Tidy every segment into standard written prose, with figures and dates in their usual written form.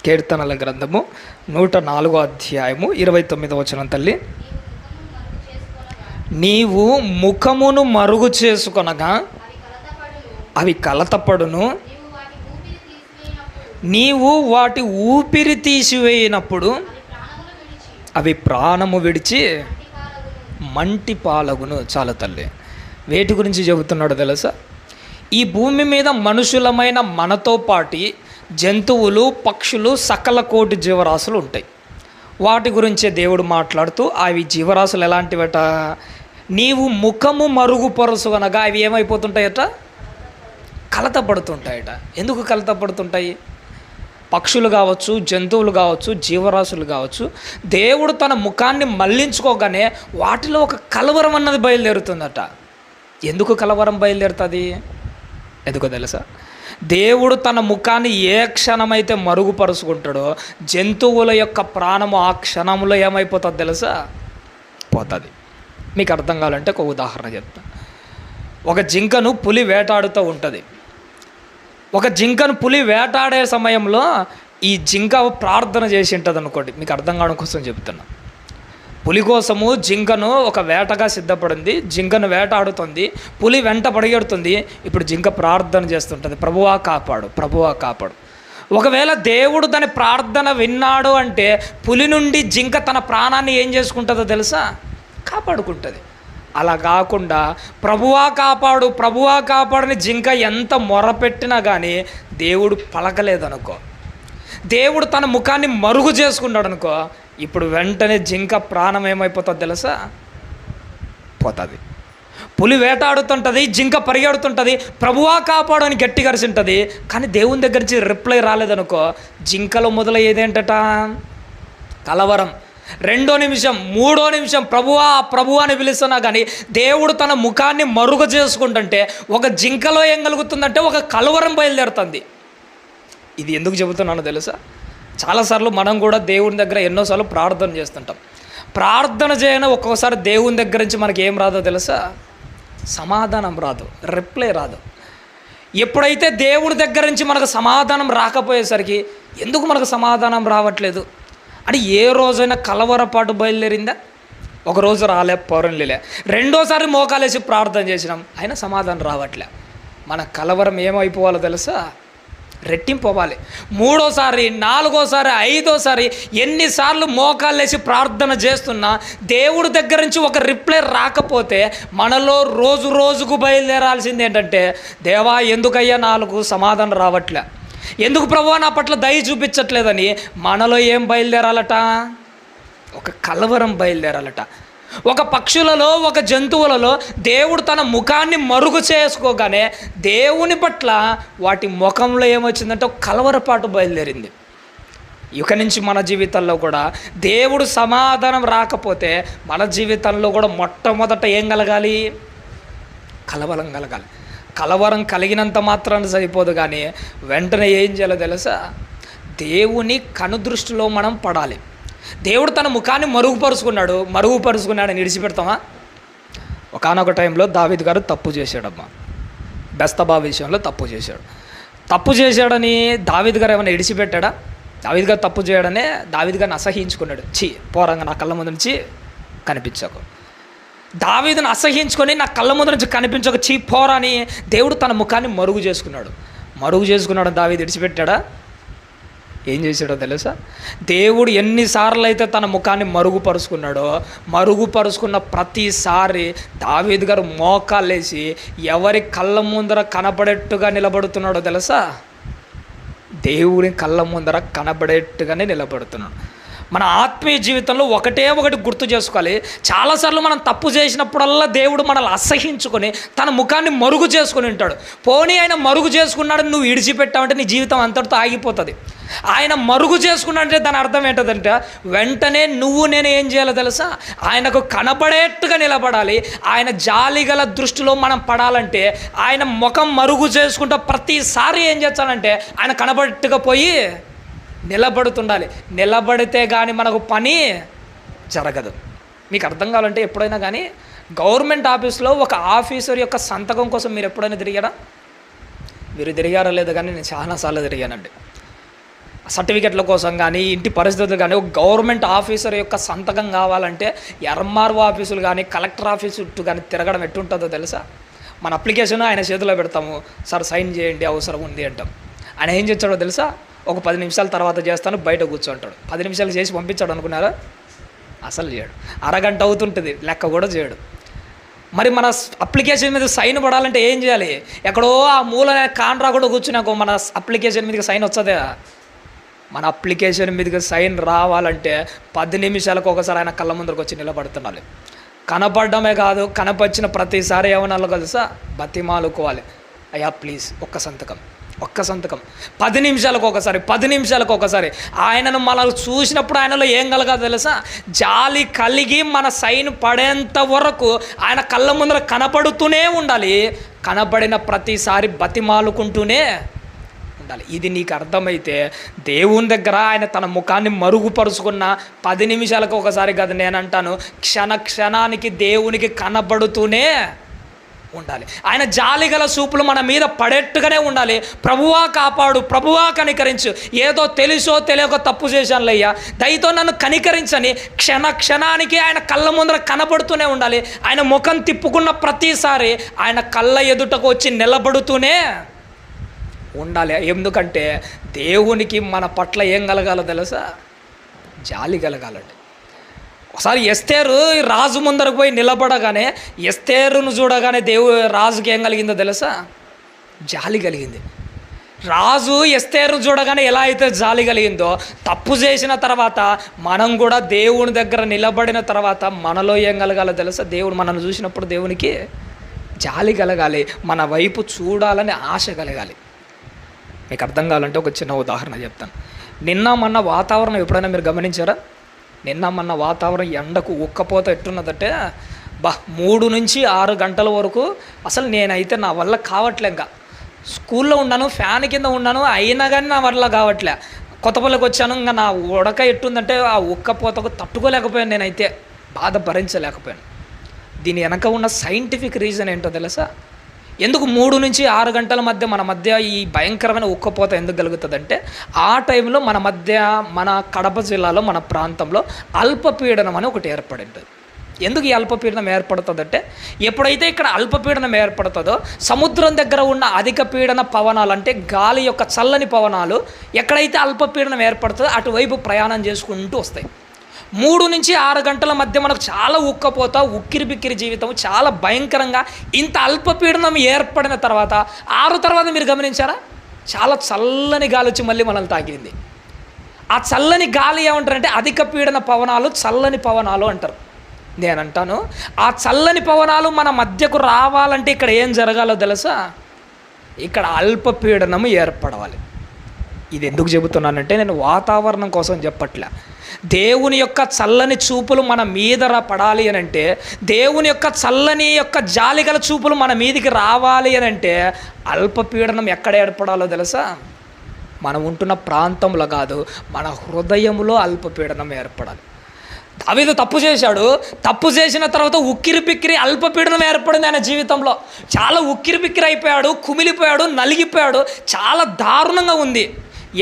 కీర్తనల గ్రంథము 104వ అధ్యాయము 29వ వచనం. తల్లి, నీవు ముఖమును మరుగు చేసుకొనగా అవి కలతపడును, నీవు వాటి ఊపిరి తీసివేయినప్పుడు అవి ప్రాణము విడిచి మంటి పాలగును. చాలా తల్లి, వేటి గురించి చెబుతున్నాడో తెలుసా? ఈ భూమి మీద మనుషులమైన మనతో పాటి జంతువులు, పక్షులు, సకల కోటి జీవరాశులు ఉంటాయి. వాటి గురించే దేవుడు మాట్లాడుతూ అవి జీవరాశులు ఎలాంటివట? నీవు ముఖము మరుగుపరుచుకొనగా అవి ఏమైపోతుంటాయట? కలతపడుతుంటాయట. ఎందుకు కలతపడుతుంటాయి? పక్షులు కావచ్చు, జంతువులు కావచ్చు, జీవరాశులు కావచ్చు, దేవుడు తన ముఖాన్ని మళ్లించుకోగానే వాటిలో ఒక కలవరం అన్నది బయలుదేరుతుందట. ఎందుకు కలవరం బయలుదేరుతుంది? ఎందుకో తెలుసా? దేవుడు తన ముఖాన్ని ఏ క్షణమైతే మరుగుపరుచుకుంటాడో జంతువుల యొక్క ప్రాణము ఆ క్షణంలో ఏమైపోతుంది తెలుసా? పోతుంది. మీకు అర్థం కావాలంటే ఒక ఉదాహరణ చెప్తాను. ఒక జింకను పులి వేటాడుతూ ఉంటుంది. ఒక జింకను పులి వేటాడే సమయంలో ఈ జింక ప్రార్థన చేసి ఉంటుంది అనుకోండి. మీకు అర్థం కావడం కోసం చెప్తున్నా. పులి కోసము జింకను ఒక వేటగా సిద్ధపడింది, జింకను వేటాడుతుంది, పులి వెంట పరిగెడుతుంది. ఇప్పుడు జింక ప్రార్థన చేస్తుంటుంది, ప్రభువా కాపాడు, ప్రభువా కాపాడు. ఒకవేళ దేవుడు దాని ప్రార్థన విన్నాడు అంటే పులి నుండి జింక తన ప్రాణాన్ని ఏం చేసుకుంటుందో తెలుసా? కాపాడుకుంటుంది. అలా కాకుండా ప్రభువా కాపాడు, ప్రభువా కాపాడని జింక ఎంత మొరపెట్టినా కానీ దేవుడు పలకలేదనుకో, దేవుడు తన ముఖాన్ని మరుగు చేసుకున్నాడు అనుకో, ఇప్పుడు వెంటనే జింక ప్రాణం ఏమైపోతుంది తెలుసా? పోతుంది. పులి వేటాడుతుంటుంది, జింక పరిగెడుతుంటుంది, ప్రభువా కాపాడు అని గట్టిగా అరిసింటుంది. కానీ దేవుని దగ్గర నుంచి రిప్లై రాలేదనుకో, జింకలో మొదలయ్యేదేంటట? కలవరం. 2వ నిమిషం, 3వ నిమిషం ప్రభువా ప్రభువా అని పిలుస్తున్నా కానీ దేవుడు తన ముఖాన్ని మరుగు చేసుకుంటుంటే ఒక జింకలో ఏం కలుగుతుందంటే ఒక కలవరం బయలుదేరుతుంది. ఇది ఎందుకు చెబుతున్నానో తెలుసా? చాలాసార్లు మనం కూడా దేవుని దగ్గర ఎన్నోసార్లు ప్రార్థన చేస్తుంటాం. ప్రార్థన చేయని ఒక్కొక్కసారి దేవుని దగ్గర నుంచి మనకి ఏం రాదో తెలుసా? సమాధానం రాదు, రిప్లై రాదు. ఎప్పుడైతే దేవుని దగ్గర నుంచి మనకు సమాధానం రాకపోయేసరికి ఎందుకు మనకు సమాధానం రావట్లేదు అని ఏ రోజైనా కలవరపాటు బయలుదేరిందా? ఒకరోజు రాలే, పౌరంలేలే, 2వసారి మోకాలేసి ప్రార్థన చేసినాం, అయినా సమాధానం రావట్లే. మన కలవరం ఏమైపోవాలో తెలుసా? రెట్టింపు అవ్వాలి. 3వసారి, 4వసారి, 5వసారి ఎన్నిసార్లు మోకాళ్ళేసి ప్రార్థన చేస్తున్నా దేవుడి దగ్గర నుంచి ఒక రిప్లై రాకపోతే మనలో రోజు రోజుకు బయలుదేరాల్సింది ఏంటంటే, దేవా ఎందుకయ్యా నాలుగు సమాధానం రావట్లే, ఎందుకు ప్రభువా నా పట్ల దయ చూపించట్లేదని మనలో ఏం బయలుదేరాలట? ఒక కలవరం బయలుదేరాలట. ఒక పక్షులలో, ఒక జంతువులలో దేవుడు తన ముఖాన్ని మరుగు చేసుకోగానే దేవుని పట్ల వాటి ముఖంలో ఏమొచ్చిందంటే ఒక కలవరపాటు బయలుదేరింది. ఇక నుంచి మన జీవితంలో కూడా దేవుడు సమాధానం రాకపోతే మన జీవితంలో కూడా మొట్టమొదట ఏం కలగాలి? కలవరం కలగాలి. కలవరం కలిగినంత మాత్రాన సరిపోదు, కానీ వెంటనే ఏం చేయాలో తెలుసా? దేవుని కనుదృష్టిలో మనం పడాలి. దేవుడు తన ముఖాన్ని మరుగుపరుచుకున్నాడని విడిచిపెడతామా? ఒకానొక టైంలో దావీదు గారు తప్పు చేశాడమ్మా. బెస్తబా విషయంలో తప్పు చేశాడని దావీదు గారు ఏమైనా విడిచిపెట్టాడా? దావీదు గారు తప్పు చేయడనే దావీదు గారిని అసహించుకున్నాడు. పోరంగా నా కళ్ళ ముందు నుంచి కనిపించకు. దావీదుని అసహించుకొని నా కళ్ళ ముందు నుంచి కనిపించక పోరా అని దేవుడు తన ముఖాన్ని మరుగు చేసుకున్నాడు. దావీదు విడిచిపెట్టాడా? ఏం చేశాడో తెలుసా? దేవుడు ఎన్నిసార్లు అయితే తన ముఖాన్ని మరుగుపరుచుకున్న ప్రతిసారి దావీదు గారు మోకాలేసి ఎవరి కళ్ళ ముందర కనబడేట్టుగా నిలబడుతున్నాడో తెలుసా? దేవుని కళ్ళ ముందర కనబడేట్టుగానే నిలబడుతున్నాడు. మన ఆత్మీయ జీవితంలో ఒకటి గుర్తు చేసుకోవాలి. చాలాసార్లు మనం తప్పు చేసినప్పుడల్లా దేవుడు మనల్ని అసహించుకొని తన ముఖాన్ని మరుగు చేసుకుని ఉంటాడు. పోనీ ఆయన మరుగు చేసుకున్నాడు, నువ్వు విడిచిపెట్టావంటే నీ జీవితం అంతటితో ఆగిపోతుంది. ఆయన మరుగు చేసుకున్నాడంటే దాని అర్థం ఏంటంటే వెంటనే నేను ఏం చేయాలో తెలుసా? ఆయనకు కనబడేట్టుగా నిలబడాలి. ఆయన జాలిగల దృష్టిలో మనం పడాలంటే ఆయన ముఖం మరుగు చేసుకుంటూ ప్రతిసారి ఏం చేస్తానంటే ఆయన కనబడేట్టుగా పోయి నిలబడుతుండాలి. నిలబడితే కానీ మనకు పని జరగదు. మీకు అర్థం కావాలంటే ఎప్పుడైనా కానీ గవర్నమెంట్ ఆఫీస్లో ఒక ఆఫీసర్ యొక్క సంతకం కోసం మీరు ఎప్పుడైనా తిరిగారా? మీరు తిరిగారో లేదో కానీ నేను చాలాసార్లు తిరిగానండి. సర్టిఫికెట్ల కోసం కానీ ఇంటి పరిస్థితులు కానీ ఒక గవర్నమెంట్ ఆఫీసర్ యొక్క సంతకం కావాలంటే ఎంఆర్ఓ ఆఫీసులు కానీ కలెక్టర్ ఆఫీసు చుట్టూ కానీ తిరగడం ఎట్టుంటుందో తెలుసా? మన అప్లికేషన్ ఆయన చేతిలో పెడతాము, సార్ సైన్ చేయండి అవసరం ఉంది అంటాం. ఆయన ఏం చేస్తాడో తెలుసా? ఒక 10 నిమిషాల తర్వాత చేస్తాను బయట కూర్చుంటాడు. 10 నిమిషాలు చేసి పంపించాడు అనుకున్నారా? అసలు చేయడు. అరగంట అవుతుంటుంది, లెక్క కూడా చేయడు. మరి మన అప్లికేషన్ మీద సైన్ పడాలంటే ఏం చేయాలి? ఎక్కడో ఆ మూల కాంట్రా కూడా కూర్చున్నాక మన అప్లికేషన్ మీదకి సైన్ వచ్చదా? మన అప్లికేషన్ మీదకి సైన్ రావాలంటే 10 నిమిషాలకు ఒకసారి ఆయన కళ్ళ ముందరకు వచ్చి నిలబడుతున్నారు. కనపడమే కాదు, కనపరిచిన ప్రతిసారి ఏమన్నా తెలుసా? బతిమాలుకోవాలి, అయ్యా ప్లీజ్ ఒక్క సంతకం 10 నిమిషాలకు ఒకసారి. ఆయనను మనం చూసినప్పుడు ఆయనలో ఏం కలగాలి తెలుసా? జాలి కలిగి మన సైన్ పడేంత వరకు ఆయన కళ్ళ ముందర కనపడుతూనే ఉండాలి. కనపడిన ప్రతిసారి బతిమాలుకుంటూనే ఉండాలి. ఇది నీకు అర్థమైతే దేవుని దగ్గర ఆయన తన ముఖాన్ని మరుగుపరుచుకున్న 10 నిమిషాలకు ఒకసారి కదా, నేనంటాను క్షణానికి దేవునికి కనబడుతూనే ఉండాలి. ఆయన జాలిగల చూపులు మన మీద పడేట్టుగానే ఉండాలి. ప్రభువా కాపాడు, ప్రభువా కనికరించు, ఏదో తెలుసో తెలియక తప్పు చేశానులయ్యా, దయతో నన్ను కనికరించని క్షణానికి ఆయన కళ్ళ ముందర కనబడుతూనే ఉండాలి. ఆయన ముఖం తిప్పుకున్న ప్రతిసారి ఆయన కళ్ళ ఎదుటకు వచ్చి నిలబడుతూనే ఉండాలి. ఎందుకంటే దేవునికి మన పట్ల ఏం కలగాలో తెలుసా? జాలి కలగాలండి. ఒకసారి ఎస్తేరు రాజు ముందరకు పోయి నిలబడగానే ఎస్తేరును చూడగానే రాజుకి ఏం కలిగిందో తెలుసా? జాలి కలిగింది. రాజు ఎస్తేరును చూడగానే ఎలా అయితే జాలి కలిగిందో, తప్పు చేసిన తర్వాత మనం కూడా దేవుని దగ్గర నిలబడిన తర్వాత మనలో ఏం కలగాలో తెలుసా? దేవుడు మనల్ని చూసినప్పుడు దేవునికి జాలి కలగాలి, మన వైపు చూడాలని ఆశ కలగాలి. మీకు అర్థం కావాలంటే ఒక చిన్న ఉదాహరణ చెప్తాను. నిన్న మొన్న వాతావరణం ఎప్పుడైనా మీరు గమనించారా? నిన్న మొన్న వాతావరణం ఎండకు ఉక్కపోత ఎట్టున్నదంటే 3 నుంచి 6 గంటల వరకు అసలు నేనైతే నా వల్ల కావట్లే. ఇంకా స్కూల్లో ఉన్నాను, ఫ్యాన్ కింద ఉన్నాను, అయినా కానీ నా వల్ల కావట్లే. కొత్తపల్లికి వచ్చాను, ఇంకా నా ఉడక ఎట్టుందంటే ఆ ఉక్కపోతకు తట్టుకోలేకపోయాను. నేనైతే బాధ భరించలేకపోయాను. దీని వెనక ఉన్న సైంటిఫిక్ రీజన్ ఏంటో తెలుసా? ఎందుకు 3 నుంచి 6 గంటల మధ్య మన మధ్య ఈ భయంకరమైన ఉక్కపోత ఎందుకు కలుగుతుందంటే, ఆ టైంలో మన కడప జిల్లాలో మన ప్రాంతంలో అల్పపీడనం అని ఒకటి ఏర్పడింది. ఎందుకు ఈ అల్పపీడనం ఏర్పడుతుందంటే, ఎప్పుడైతే ఇక్కడ అల్పపీడనం ఏర్పడుతుందో సముద్రం దగ్గర ఉన్న అధిక పీడన పవనాలు, అంటే గాలి యొక్క చల్లని పవనాలు ఎక్కడైతే అల్పపీడనం ఏర్పడుతుందో అటువైపు ప్రయాణం చేసుకుంటూ వస్తాయి. 3 నుంచి 6 గంటల మధ్య మనకు చాలా ఉక్కపోత, ఉక్కిరి బిక్కిరి జీవితం, చాలా భయంకరంగా. ఇంత అల్పపీడనం ఏర్పడిన తర్వాత 6 తర్వాత మీరు గమనించారా? చాలా చల్లని గాలి వచ్చి మళ్ళీ మనల్ని తాకింది. ఆ చల్లని గాలి ఏమంటారంటే అధిక పీడన పవనాలు, చల్లని పవనాలు అంటారు. నేనంటాను ఆ చల్లని పవనాలు మన మధ్యకు రావాలంటే ఇక్కడ ఏం జరగాలో తెలుసా? ఇక్కడ అల్పపీడనం ఏర్పడవాలి. ఇది ఎందుకు చెబుతున్నానంటే, నేను వాతావరణం కోసం చెప్పట్లే. దేవుని యొక్క చల్లని చూపులు మన మీద పడాలి అని అంటే, దేవుని యొక్క చల్లని యొక్క జాలిగల చూపులు మన మీదికి రావాలి అని అంటే అల్పపీడనం ఎక్కడ ఏర్పడాలో తెలుసా? మనం ఉంటున్న ప్రాంతంలో కాదు, మన హృదయంలో అల్పపీడనం ఏర్పడాలి. దావీదు తప్పు చేశాడు. తప్పు చేసిన తర్వాత ఉక్కిరి బిక్కిరి అల్పపీడనం ఏర్పడింది ఆయన జీవితంలో. చాలా ఉక్కిరి బిక్కిరి అయిపోయాడు, కుమిలిపోయాడు, నలిగిపోయాడు. చాలా దారుణంగా ఉంది.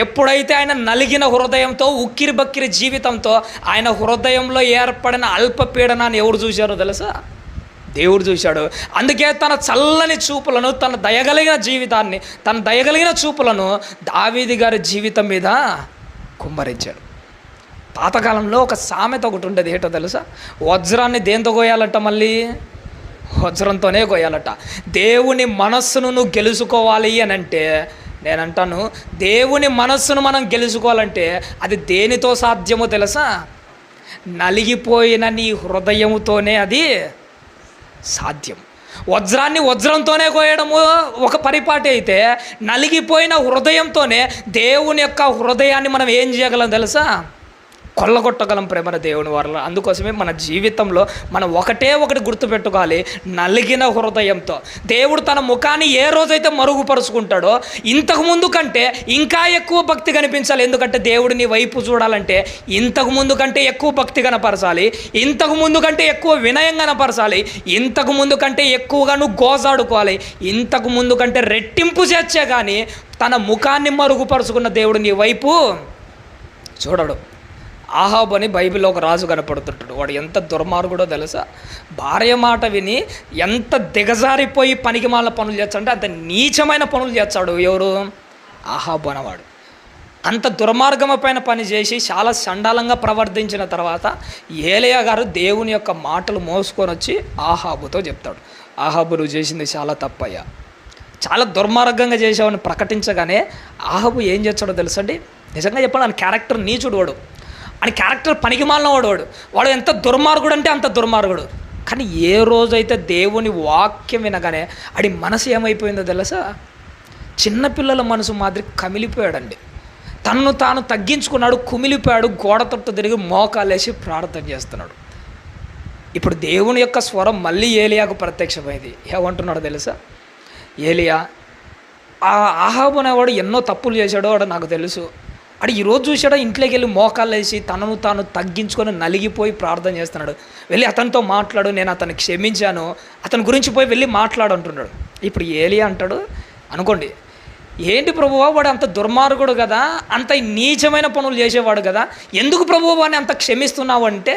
ఎప్పుడైతే ఆయన నలిగిన హృదయంతో, ఉక్కిరి బక్కిరి జీవితంతో ఆయన హృదయంలో ఏర్పడిన అల్పపీడనాన్ని ఎవరు చూశారో తెలుసా? దేవుడు చూశాడు. అందుకే తన చల్లని చూపులను, తన దయగలిగిన జీవితాన్ని, తన దయగలిగిన చూపులను దావీదు గారి జీవితం మీద కుమ్మరించాడు. పాతకాలంలో ఒక సామెత ఒకటి ఉండేది, ఏంటో తెలుసా? వజ్రాన్ని దేంతో కోయాలట? మళ్ళీ వజ్రంతోనే కోయాలట. దేవుని మనస్సును నువ్వు గెలుచుకోవాలి అని అంటే, నేనంటాను దేవుని మనస్సును మనం గెలుచుకోవాలంటే అది దేనితో సాధ్యమో తెలుసా? నలిగిపోయిన నీ హృదయముతోనే అది సాధ్యం. వజ్రాన్ని వజ్రంతోనే కోయడము ఒక పరిపాటి అయితే, నలిగిపోయిన హృదయంతోనే దేవుని యొక్క హృదయాన్ని మనం ఏం చేయగలం తెలుసా? కొల్లగొట్టగలం ప్రేమన దేవుని వల్ల. అందుకోసమే మన జీవితంలో మనం ఒకటి గుర్తుపెట్టుకోవాలి, నలిగిన హృదయంతో. దేవుడు తన ముఖాన్ని ఏ రోజైతే మరుగుపరుచుకుంటాడో ఇంతకు ముందు కంటే ఇంకా ఎక్కువ భక్తి కనిపించాలి. ఎందుకంటే దేవుడు నీ వైపు చూడాలంటే ఇంతకు ముందు కంటే ఎక్కువ భక్తి కనపరచాలి, ఇంతకు ముందు కంటే ఎక్కువ వినయం కనపరచాలి, ఇంతకు ముందు కంటే ఎక్కువగా నువ్వు గోజాడుకోవాలి, ఇంతకు ముందు కంటే రెట్టింపు చేర్చే కానీ తన ముఖాన్ని మరుగుపరుచుకున్న దేవుడు నీ వైపు చూడడు. ఆహాబు అని బైబిల్లో ఒక రాజు కనపడుతుంటాడు. వాడు ఎంత దుర్మార్గుడో తెలుసా? భార్య మాట విని ఎంత దిగజారిపోయి పనికిమాల పనులు చేస్తాడంటే అంత నీచమైన పనులు చేస్తాడు. ఎవరు? ఆహాబు అనేవాడు. అంత దుర్మార్గమైన పని చేసి చాలా చండాలంగా ప్రవర్తించిన తర్వాత ఏలియా గారు దేవుని యొక్క మాటలు మోసుకొని వచ్చి ఆహాబుతో చెప్తాడు, ఆహాబు నువ్వు చేసింది చాలా తప్పయ్యా, చాలా దుర్మార్గంగా చేసావని ప్రకటించగానే ఆహాబు ఏం చేస్తాడో తెలుసండి? నిజంగా చెప్పాడు, ఆయన క్యారెక్టర్ నీచుడు వాడు, ఆయన క్యారెక్టర్ పనికిమాలిన వాడు ఎంత దుర్మార్గుడు అంటే అంత దుర్మార్గుడు. కానీ ఏ రోజైతే దేవుని వాక్యం వినగానే ఆడి మనసు ఏమైపోయిందో తెలుసా? చిన్నపిల్లల మనసు మాదిరి కమిలిపోయాడండి. తనను తాను తగ్గించుకున్నాడు, కుమిలిపోయాడు, గోడ తొట్టు తిరిగి మోకాలేసి ప్రార్థన చేస్తున్నాడు. ఇప్పుడు దేవుని యొక్క స్వరం మళ్ళీ ఏలియాకు ప్రత్యక్షమైంది. ఏమంటున్నాడు తెలుసా? ఏలియా, ఆ ఆహాబు అనేవాడు ఎన్నో తప్పులు చేశాడో వాడు నాకు తెలుసు. అడు ఈరోజు చూశాడో ఇంట్లోకి వెళ్ళి మోకాళ్ళు వేసి తనను తాను తగ్గించుకొని నలిగిపోయి ప్రార్థన చేస్తున్నాడు. వెళ్ళి అతనితో మాట్లాడు, నేను అతన్ని క్షమించాను, అతని గురించి పోయి వెళ్ళి మాట్లాడు అంటున్నాడు. ఇప్పుడు ఏలియా అంటాడు, అనుకోండి, ఏంటి ప్రభువా వాడు అంత దుర్మార్గుడు కదా, అంత నీచమైన పనులు చేసేవాడు కదా, ఎందుకు ప్రభువా వాడిని అంత క్షమిస్తున్నావు అంటే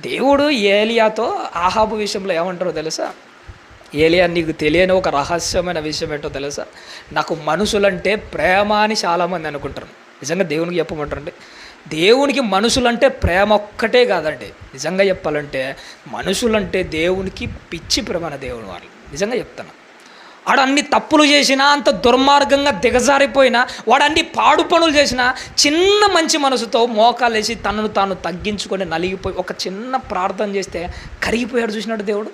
దేవుడు ఏలియాతో ఆహాబు విషయంలో ఏమంటారో తెలుసా? ఏలియా, నీకు తెలియని ఒక రహస్యమైన విషయం ఏంటో తెలుసా? నాకు మనుషులంటే ప్రేమ అని చాలామంది అనుకుంటారు. నిజంగా దేవునికి చెప్పమంటారండి, దేవునికి మనుషులంటే ప్రేమ ఒక్కటే కాదండి. నిజంగా చెప్పాలంటే మనుషులంటే దేవునికి పిచ్చి ప్రేమ దేవుని వాళ్ళు. నిజంగా చెప్తాను. వాడు అన్ని తప్పులు చేసినా, అంత దుర్మార్గంగా దిగజారిపోయినా, వాడు అన్ని పాడు పనులు చేసినా చిన్న మంచి మనసుతో మోకాలేసి తనను తాను తగ్గించుకొని నలిగిపోయి ఒక చిన్న ప్రార్థన చేస్తే కరిగిపోయాడు. చూసినాడు దేవుడు.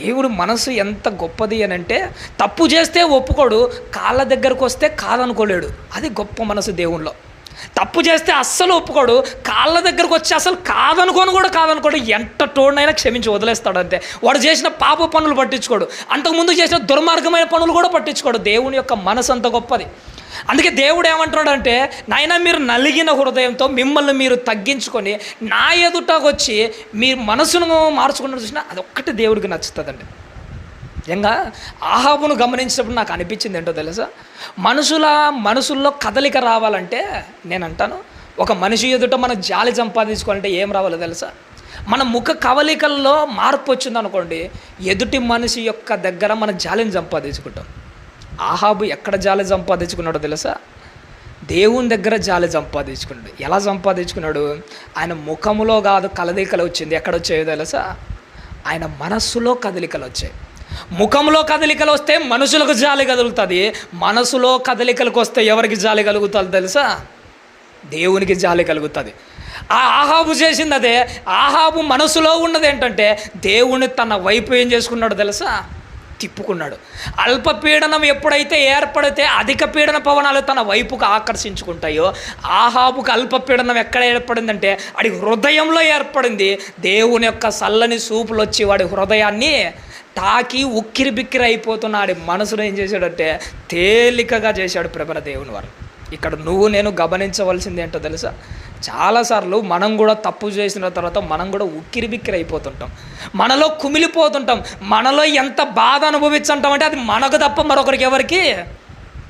దేవుడు మనసు ఎంత గొప్పది అని అంటే, తప్పు చేస్తే ఒప్పుకోడు, కాళ్ళ దగ్గరకు వస్తే కాదనుకోలేడు. అది గొప్ప మనసు దేవునిలో. తప్పు చేస్తే అస్సలు ఒప్పుకోడు, కాళ్ళ దగ్గరకు వచ్చి అసలు కాదనుకోడు, ఎంత టోడనైనా క్షమించి వదిలేస్తాడు అంతే. వాడు చేసిన పాప పనులు పట్టించుకోడు, అంతకుముందు చేసిన దుర్మార్గమైన పనులు కూడా పట్టించుకోడు. దేవుని యొక్క మనసు అంత గొప్పది. అందుకే దేవుడు ఏమంటున్నాడంటే, నాయనా మీరు నలిగిన హృదయంతో మిమ్మల్ని మీరు తగ్గించుకొని నా ఎదుటకు వచ్చి మీ మనసును మార్చుకున్న చూసినా అదొక్కటి దేవుడికి నచ్చుతుందండి. నిజంగా ఆహాబును గమనించినప్పుడు నాకు అనిపించింది ఏంటో తెలుసా? మనుషుల్లో కదలిక రావాలంటే నేను అంటాను, ఒక మనిషి ఎదుట మనం జాలి సంపాదించుకోవాలంటే ఏం రావాలో తెలుసా? మన ముఖ కవలికల్లో మార్పు వచ్చిందనుకోండి, ఎదుటి మనిషి యొక్క దగ్గర మన జాలిని సంపాదించుకుంటాం. ఆహాబు ఎక్కడ జాలి సంపాదించుకున్నాడో తెలుసా? దేవుని దగ్గర జాలి సంపాదించుకున్నాడు. ఎలా సంపాదించుకున్నాడు? ఆయన ముఖములో కాదు కదలికలు వచ్చింది. ఎక్కడొచ్చాయో తెలుసా? ఆయన మనస్సులో కదలికలు వచ్చాయి. ముఖంలో కదలికలు వస్తే మనుషులకు జాలి కలుగుతుంది, మనసులో కదలికలకు వస్తే ఎవరికి జాలి కలుగుతుంది తెలుసా? దేవునికి జాలి కలుగుతుంది. ఆ ఆహాబు చేసింది అదే. ఆహాబు మనసులో ఉన్నది ఏంటంటే, దేవుని తన వైపు ఏం చేసుకున్నాడు తెలుసా? తిప్పుకున్నాడు. అల్పపీడనం ఎప్పుడైతే ఏర్పడితే అధిక పీడన పవనాలు తన వైపుకు ఆకర్షించుకుంటాయో, ఆహాబుకు అల్పపీడనం ఎక్కడ ఏర్పడిందంటే వాడి హృదయంలో ఏర్పడింది. దేవుని యొక్క చల్లని సూపులు వచ్చి వాడి హృదయాన్ని తాకి ఉక్కిరి బిక్కిరి అయిపోతున్న వాడి మనసును ఏం చేశాడంటే తేలికగా చేశాడు ప్రభన దేవుని వారు. ఇక్కడ నువ్వు నేను గమనించవలసింది ఏంటో తెలుసా? చాలాసార్లు మనం కూడా తప్పు చేసిన తర్వాత మనం కూడా ఉక్కిరి బిక్కిరి అయిపోతుంటాం, మనలో కుమిలిపోతుంటాం, మనలో ఎంత బాధ అనుభవించుంటాం అంటే అది మనకు తప్ప మరొకరికి ఎవరికి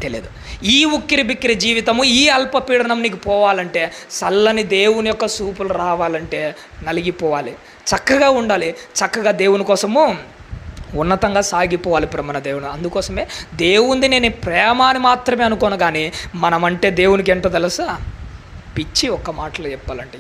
తెలియదు. ఈ ఉక్కిరి బిక్కిరి జీవితము, ఈ అల్పపీడనం నీకు పోవాలంటే, చల్లని దేవుని యొక్క సూపులు రావాలంటే నలిగిపోవాలి, చక్కగా ఉండాలి, చక్కగా దేవుని కోసము ఉన్నతంగా సాగిపోవాలి ప్రేమన దేవుడు. అందుకోసమే దేవుంది నేను ప్రేమ అని మాత్రమే అనుకోను, కానీ మనమంటే దేవునికి ఏంటో తెలుసా? పిచ్చి. ఒక్క మాటలో చెప్పాలంటే